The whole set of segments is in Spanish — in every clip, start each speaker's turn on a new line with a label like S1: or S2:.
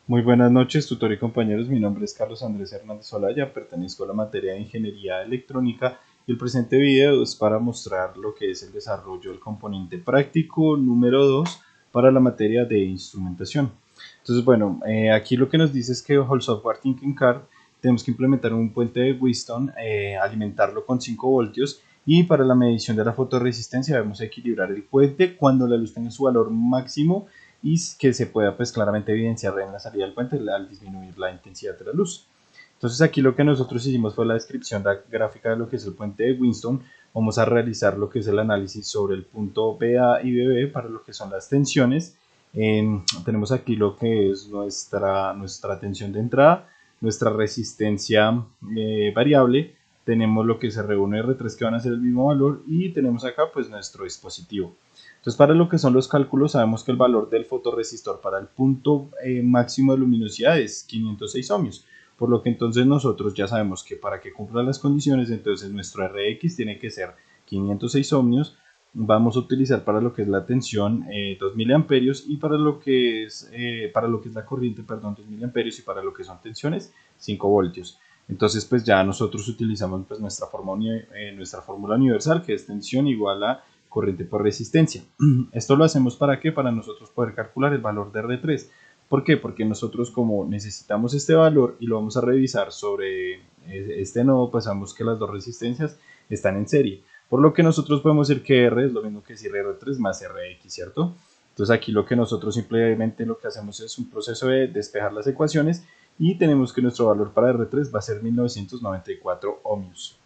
S1: Muy buenas noches, tutor y compañeros. Mi nombre es Carlos Andrés Hernández Olaya, pertenezco a la materia de Ingeniería Electrónica y el presente video es para mostrar lo que es el desarrollo del componente práctico número 2 para la materia de instrumentación. Entonces, bueno, aquí lo que nos dice es que bajo el software Thinking Card tenemos que implementar un puente de Wheatstone, alimentarlo con 5 voltios y para la medición de la fotorresistencia debemos equilibrar el puente cuando la luz tenga su valor máximo y que se pueda pues claramente evidenciar en la salida del puente al disminuir la intensidad de la luz. Entonces aquí lo que nosotros hicimos fue la descripción gráfica de lo que es el puente de Wheatstone. Vamos a realizar lo que es el análisis sobre el punto BA y BB para lo que son las tensiones. Tenemos aquí lo que es nuestra tensión de entrada, nuestra resistencia variable, tenemos lo que es R1 y R3 que van a ser el mismo valor y tenemos acá pues nuestro dispositivo. Entonces, para lo que son los cálculos, sabemos que el valor del fotorresistor para el punto máximo de luminosidad es 506 ohmios. Por lo que entonces nosotros ya sabemos que para que cumpla las condiciones, entonces nuestro Rx tiene que ser 506 ohmios. Vamos a utilizar para lo que es la tensión 2 miliamperios y para lo que es la corriente, perdón, 2 miliamperios y para lo que son tensiones 5 voltios. Entonces, pues ya nosotros utilizamos pues nuestra fórmula universal, que es tensión igual a corriente por resistencia. Esto lo hacemos para qué? Para nosotros poder calcular el valor de R3. ¿Por qué? Porque nosotros como necesitamos este valor y lo vamos a revisar sobre este nodo, pues sabemos que las dos resistencias están en serie. Por lo que nosotros podemos decir que R es lo mismo que decir R3 más Rx, ¿cierto? Entonces aquí lo que nosotros simplemente lo que hacemos es un proceso de despejar las ecuaciones y tenemos que nuestro valor para R3 va a ser 1994 ohmios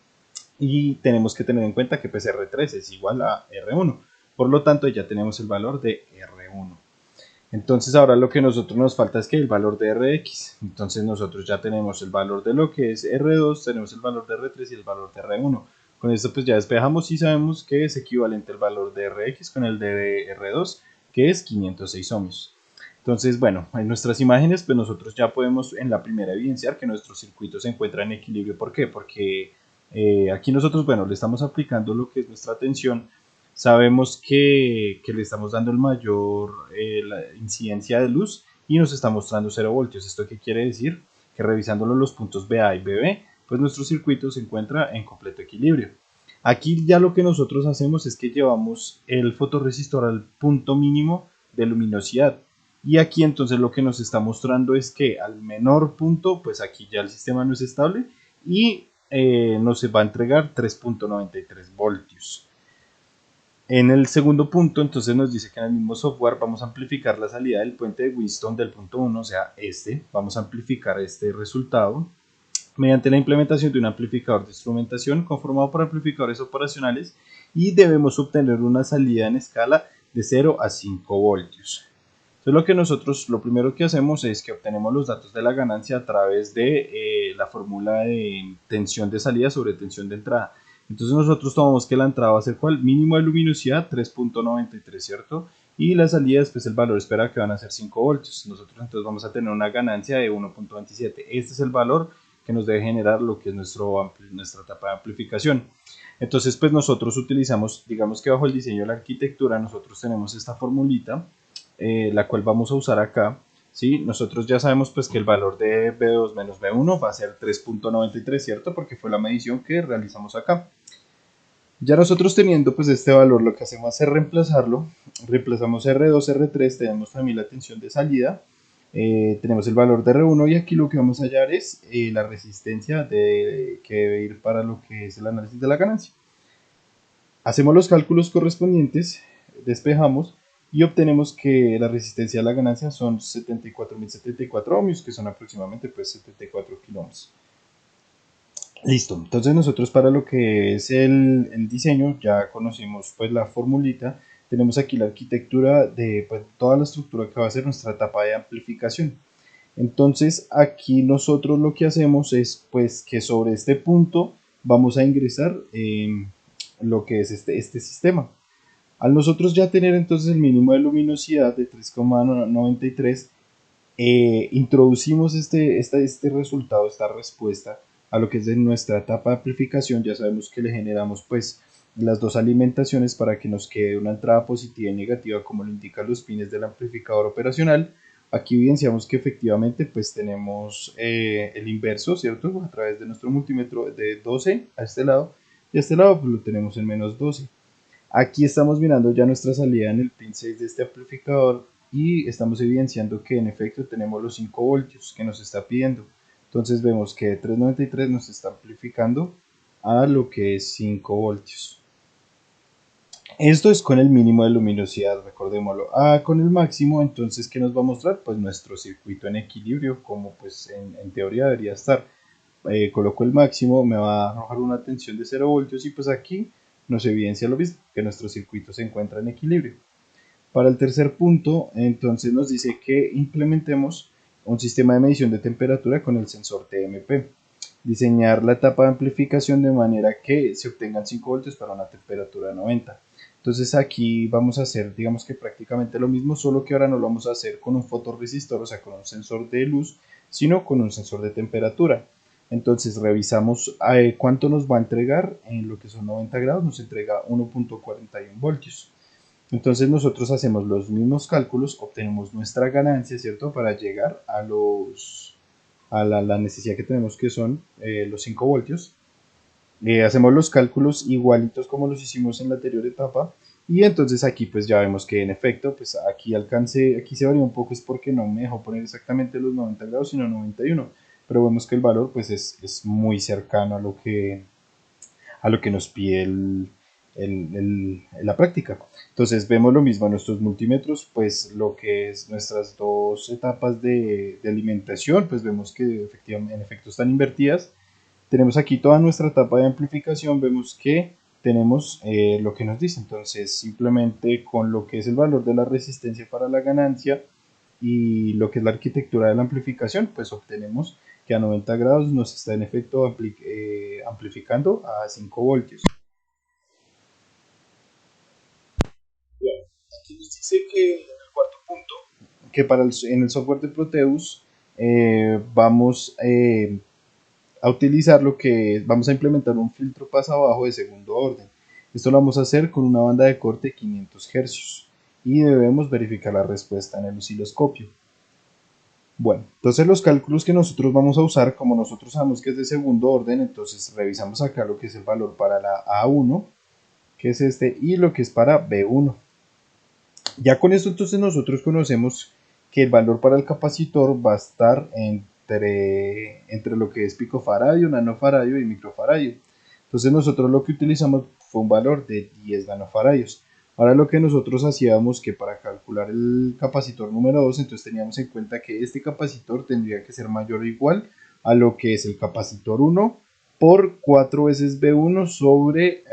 S1: y tenemos que tener en cuenta que pues R3 es igual a R1. Por lo tanto, ya tenemos el valor de R1. Entonces, ahora lo que nosotros nos falta es que el valor de Rx. Entonces, nosotros ya tenemos el valor de lo que es R2, tenemos el valor de R3 y el valor de R1. Con esto, pues ya despejamos y sabemos que es equivalente el valor de Rx con el de R2, que es 506 ohmios. Entonces, bueno, en nuestras imágenes, pues nosotros ya podemos en la primera evidenciar que nuestro circuito se encuentra en equilibrio. ¿Por qué? Porque aquí nosotros, bueno, le estamos aplicando lo que es nuestra tensión. Sabemos que le estamos dando el mayor la incidencia de luz y nos está mostrando 0 voltios. ¿Esto qué quiere decir? Que revisándolo los puntos BA y BB, pues nuestro circuito se encuentra en completo equilibrio. Aquí ya lo que nosotros hacemos es que llevamos el fotorresistor al punto mínimo de luminosidad. Y aquí entonces lo que nos está mostrando es que al menor punto, pues aquí ya el sistema no es estable y nos va a entregar 3.93 voltios. En el segundo punto, entonces nos dice que en el mismo software vamos a amplificar la salida del puente de Wheatstone del punto 1, o sea, vamos a amplificar este resultado mediante la implementación de un amplificador de instrumentación conformado por amplificadores operacionales y debemos obtener una salida en escala de 0 a 5 voltios. Entonces lo primero que hacemos es que obtenemos los datos de la ganancia a través de la fórmula de tensión de salida sobre tensión de entrada. Entonces nosotros tomamos que la entrada va a ser ¿cuál? Mínimo de luminosidad 3.93, ¿cierto? Y la salida después el valor espera que van a ser 5 voltios. Nosotros entonces vamos a tener una ganancia de 1.27. Este es el valor que nos debe generar lo que es nuestra etapa de amplificación. Entonces pues nosotros utilizamos, digamos que bajo el diseño de la arquitectura, nosotros tenemos esta formulita la cual vamos a usar acá. ¿Sí? Nosotros ya sabemos pues que el valor de B2 menos B1 va a ser 3.93, ¿cierto? Porque fue la medición que realizamos acá. Ya nosotros teniendo pues este valor, lo que hacemos es reemplazarlo. Reemplazamos R2, R3, tenemos también la tensión de salida. Tenemos el valor de R1 y aquí lo que vamos a hallar es la resistencia que debe ir para lo que es el análisis de la ganancia. Hacemos los cálculos correspondientes, despejamos y obtenemos que la resistencia a la ganancia son 74.074 ohmios, que son aproximadamente pues 74 kiloohms. Listo, entonces nosotros para lo que es el diseño ya conocimos pues la formulita, tenemos aquí la arquitectura de pues, toda la estructura que va a ser nuestra etapa de amplificación. Entonces aquí nosotros lo que hacemos es pues que sobre este punto vamos a ingresar lo que es este sistema. Al nosotros ya tener entonces el mínimo de luminosidad de 3,93, introducimos este resultado, esta respuesta a lo que es de nuestra etapa de amplificación. Ya sabemos que le generamos pues las dos alimentaciones para que nos quede una entrada positiva y negativa como lo indican los pines del amplificador operacional. Aquí evidenciamos que efectivamente pues tenemos el inverso, ¿cierto? A través de nuestro multímetro de 12 a este lado, y a este lado pues lo tenemos en -12. Aquí estamos mirando ya nuestra salida en el pin 6 de este amplificador y estamos evidenciando que en efecto tenemos los 5 voltios que nos está pidiendo. Entonces vemos que 393 nos está amplificando a lo que es 5 voltios. Esto es con el mínimo de luminosidad, recordémoslo. Con el máximo, entonces, ¿qué nos va a mostrar? Pues nuestro circuito en equilibrio, como pues en teoría debería estar. Coloco el máximo, me va a arrojar una tensión de 0 voltios y pues aquí nos evidencia lo mismo, que nuestro circuito se encuentra en equilibrio. Para el tercer punto, entonces nos dice que implementemos un sistema de medición de temperatura con el sensor TMP. Diseñar la etapa de amplificación de manera que se obtengan 5 voltios para una temperatura de 90. Entonces aquí vamos a hacer, digamos que prácticamente lo mismo, solo que ahora no lo vamos a hacer con un fotorresistor, o sea, con un sensor de luz, sino con un sensor de temperatura. Entonces revisamos cuánto nos va a entregar en lo que son 90 grados, nos entrega 1.41 voltios. Entonces nosotros hacemos los mismos cálculos, obtenemos nuestra ganancia, ¿cierto? Para llegar a la necesidad que tenemos, que son los 5 voltios. Hacemos los cálculos igualitos como los hicimos en la anterior etapa, y entonces aquí pues ya vemos que en efecto pues aquí se varía un poco, es porque no me dejó poner exactamente los 90 grados sino 91, pero vemos que el valor pues es muy cercano a lo que nos pide la práctica. Entonces vemos lo mismo en nuestros multímetros, pues lo que es nuestras dos etapas de alimentación, pues vemos que efectivamente en efecto están invertidas. Tenemos aquí toda nuestra etapa de amplificación, vemos que tenemos lo que nos dice. Entonces simplemente con lo que es el valor de la resistencia para la ganancia y lo que es la arquitectura de la amplificación, pues obtenemos que a 90 grados nos está en efecto amplificando a 5 voltios. Aquí nos dice que en el cuarto punto, que en el software de Proteus vamos a utilizar vamos a implementar un filtro pasa abajo de segundo orden. Esto lo vamos a hacer con una banda de corte 500 Hz y debemos verificar la respuesta en el osciloscopio. Bueno, entonces los cálculos que nosotros vamos a usar, como nosotros sabemos que es de segundo orden, entonces revisamos acá lo que es el valor para la A1, que es este, y lo que es para B1. Ya con esto entonces nosotros conocemos que el valor para el capacitor va a estar entre lo que es picofaradio, nanofaradio y microfaradio. Entonces nosotros lo que utilizamos fue un valor de 10 nanofaradios. Ahora lo que nosotros hacíamos que para calcular el capacitor número 2, entonces teníamos en cuenta que este capacitor tendría que ser mayor o igual a lo que es el capacitor 1 por 4 veces B1 sobre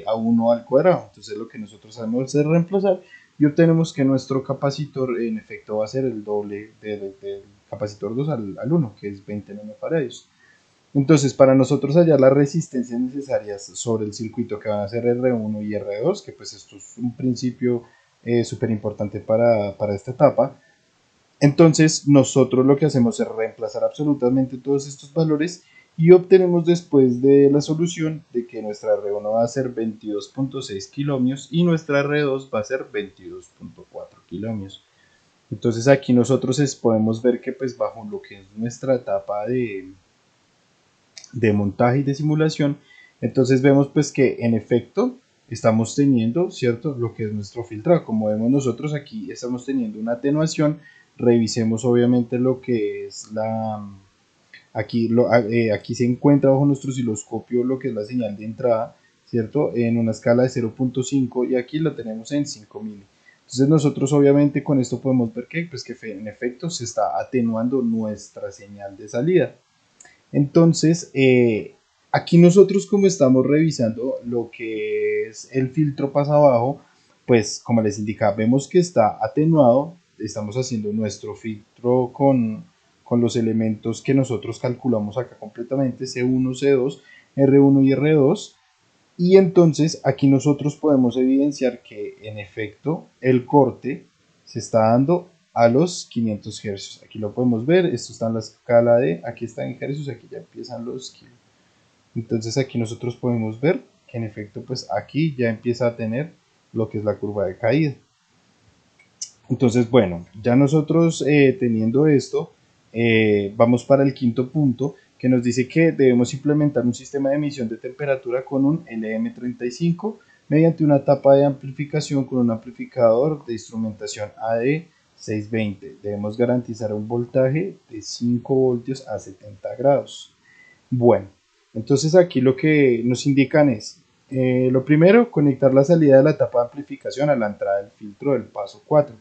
S1: A1 al cuadrado. Entonces lo que nosotros hacemos es reemplazar y obtenemos que nuestro capacitor en efecto va a ser el doble del capacitor 2 al 1, que es 20 nanofarados. Entonces, para nosotros hallar las resistencias necesarias sobre el circuito, que van a ser R1 y R2, que pues esto es un principio súper importante para esta etapa, entonces nosotros lo que hacemos es reemplazar absolutamente todos estos valores y obtenemos después de la solución de que nuestra R1 va a ser 22.6 kilómetros y nuestra R2 va a ser 22.4 kilómetros. Entonces aquí nosotros podemos ver que pues bajo lo que es nuestra etapa de montaje y de simulación, entonces vemos pues que en efecto estamos teniendo, ¿cierto? Lo que es nuestro filtrado. Como vemos nosotros aquí estamos teniendo una atenuación. Revisemos obviamente lo que es aquí se encuentra bajo nuestro osciloscopio lo que es la señal de entrada, ¿cierto? En una escala de 0.5 y aquí la tenemos en 5000. Entonces nosotros obviamente con esto podemos ver que, pues que en efecto se está atenuando nuestra señal de salida. Entonces, aquí nosotros como estamos revisando lo que es el filtro pasa abajo, pues como les indica, vemos que está atenuado, estamos haciendo nuestro filtro con los elementos que nosotros calculamos acá completamente, C1, C2, R1 y R2, y entonces aquí nosotros podemos evidenciar que en efecto el corte se está dando a los 500 Hz. Aquí lo podemos ver, esto está en la escala aquí está en Hz, aquí ya empiezan los kilos. Entonces aquí nosotros podemos ver que en efecto pues aquí ya empieza a tener lo que es la curva de caída. Entonces, bueno, ya nosotros teniendo esto, vamos para el quinto punto que nos dice que debemos implementar un sistema de medición de temperatura con un LM35 mediante una tapa de amplificación con un amplificador de instrumentación AD 620. Debemos garantizar un voltaje de 5 voltios a 70 grados. Bueno, entonces aquí lo que nos indican es, lo primero, conectar la salida de la tapa de amplificación a la entrada del filtro del paso 4.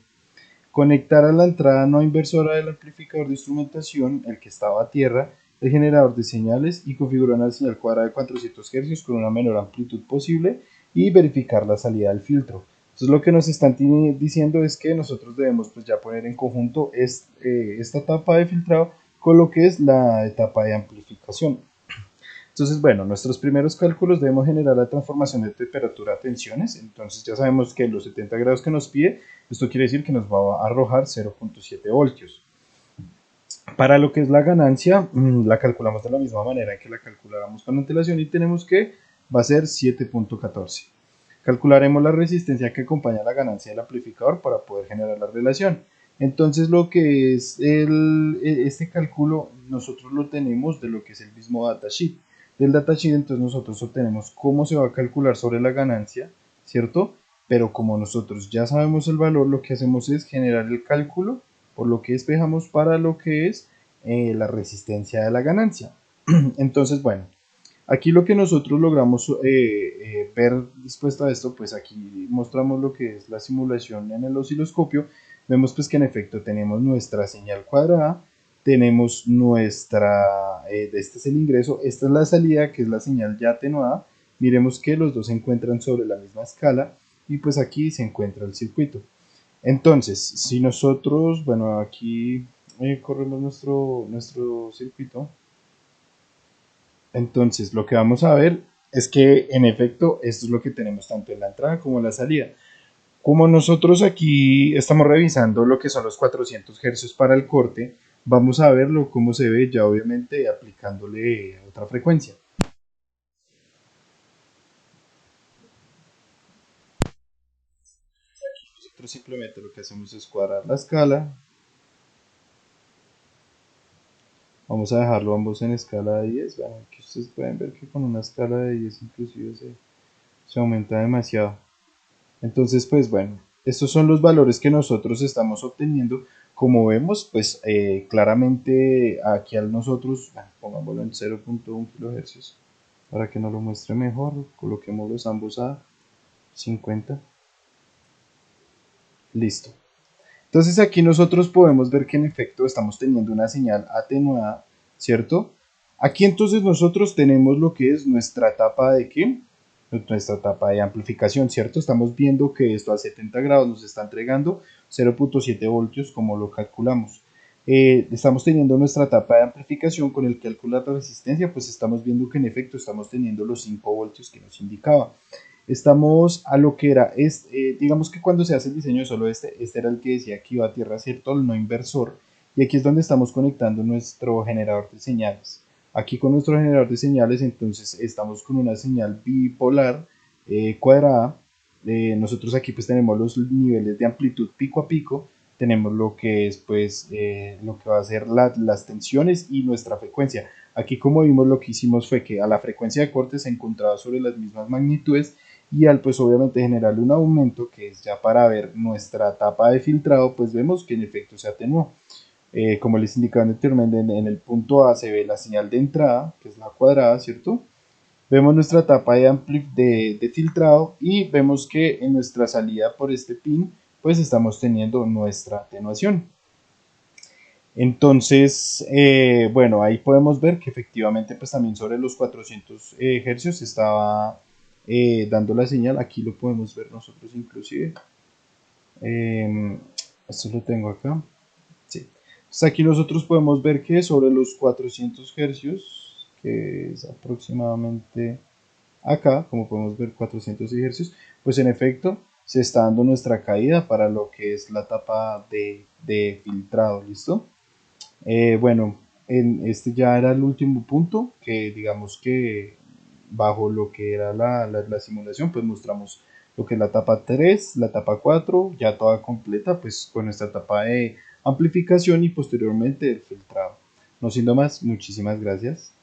S1: Conectar a la entrada no inversora del amplificador de instrumentación, el que estaba a tierra, el generador de señales y configurar una señal cuadrada de 400 Hz con una menor amplitud posible y verificar la salida del filtro. Entonces lo que nos están diciendo es que nosotros debemos pues ya poner en conjunto esta etapa de filtrado con lo que es la etapa de amplificación. Entonces, bueno, nuestros primeros cálculos debemos generar la transformación de temperatura a tensiones. Entonces ya sabemos que los 70 grados que nos pide, esto quiere decir que nos va a arrojar 0.7 voltios. Para lo que es la ganancia, la calculamos de la misma manera en que la calculáramos con antelación y tenemos que va a ser 7.14. Calcularemos la resistencia que acompaña la ganancia del amplificador para poder generar la relación. Entonces lo que es este cálculo nosotros lo tenemos de lo que es el mismo datasheet. Del datasheet entonces nosotros obtenemos cómo se va a calcular sobre la ganancia, ¿cierto? Pero como nosotros ya sabemos el valor, lo que hacemos es generar el cálculo por lo que despejamos para lo que es la resistencia de la ganancia. Entonces, bueno, aquí lo que nosotros logramos ver dispuesto a esto, pues aquí mostramos lo que es la simulación en el osciloscopio. Vemos pues que en efecto tenemos nuestra señal cuadrada, tenemos nuestra, este es el ingreso, esta es la salida que es la señal ya atenuada. Miremos que los dos se encuentran sobre la misma escala y pues aquí se encuentra el circuito. Entonces, si nosotros, bueno, aquí corremos nuestro circuito, entonces lo que vamos a ver es que en efecto esto es lo que tenemos tanto en la entrada como en la salida. Como nosotros aquí estamos revisando lo que son los 400 Hz para el corte, vamos a verlo cómo se ve ya obviamente aplicándole otra frecuencia. Nosotros simplemente lo que hacemos es cuadrar la escala. Vamos a dejarlo ambos en escala de 10. Bueno, aquí ustedes pueden ver que con una escala de 10 inclusive se aumenta demasiado. Entonces, pues bueno, estos son los valores que nosotros estamos obteniendo. Como vemos, pues claramente aquí al nosotros, pongámoslo en 0.1 kHz para que nos lo muestre mejor. Coloquémoslos ambos a 50. Listo. Entonces aquí nosotros podemos ver que en efecto estamos teniendo una señal atenuada, ¿cierto? Aquí entonces nosotros tenemos lo que es nuestra etapa de ¿qué? Nuestra etapa de amplificación, ¿cierto? Estamos viendo que esto a 70 grados nos está entregando 0.7 voltios como lo calculamos. Estamos teniendo nuestra etapa de amplificación con el cálculo de la resistencia, pues estamos viendo que en efecto estamos teniendo los 5 voltios que nos indicaba. Estamos a lo que era, digamos que cuando se hace el diseño de solo este era el que decía que iba a tierra, ¿cierto? El no inversor. Y aquí es donde estamos conectando nuestro generador de señales. Aquí con nuestro generador de señales, entonces estamos con una señal bipolar cuadrada. Nosotros aquí pues tenemos los niveles de amplitud pico a pico. Tenemos lo que es pues lo que va a ser las tensiones y nuestra frecuencia. Aquí como vimos lo que hicimos fue que a la frecuencia de corte se encontraba sobre las mismas magnitudes y al pues obviamente generarle un aumento que es ya para ver nuestra etapa de filtrado, pues vemos que en efecto se atenuó. Como les indicaba anteriormente, en el punto A se ve la señal de entrada, que es la cuadrada, ¿cierto? Vemos nuestra etapa de filtrado y vemos que en nuestra salida por este pin, pues estamos teniendo nuestra atenuación. Entonces, bueno, ahí podemos ver que efectivamente pues también sobre los 400 hercios estaba dando la señal. Aquí lo podemos ver nosotros inclusive. Esto lo tengo acá. Sí. Entonces aquí nosotros podemos ver que sobre los 400 hercios, que es aproximadamente acá, como podemos ver 400 hercios, pues en efecto se está dando nuestra caída para lo que es la etapa de filtrado, ¿listo? Bueno, este ya era el último punto que digamos que bajo lo que era la simulación pues mostramos lo que es la etapa 3, la etapa 4, ya toda completa, pues con nuestra etapa de amplificación y posteriormente el filtrado. No siendo más, muchísimas gracias.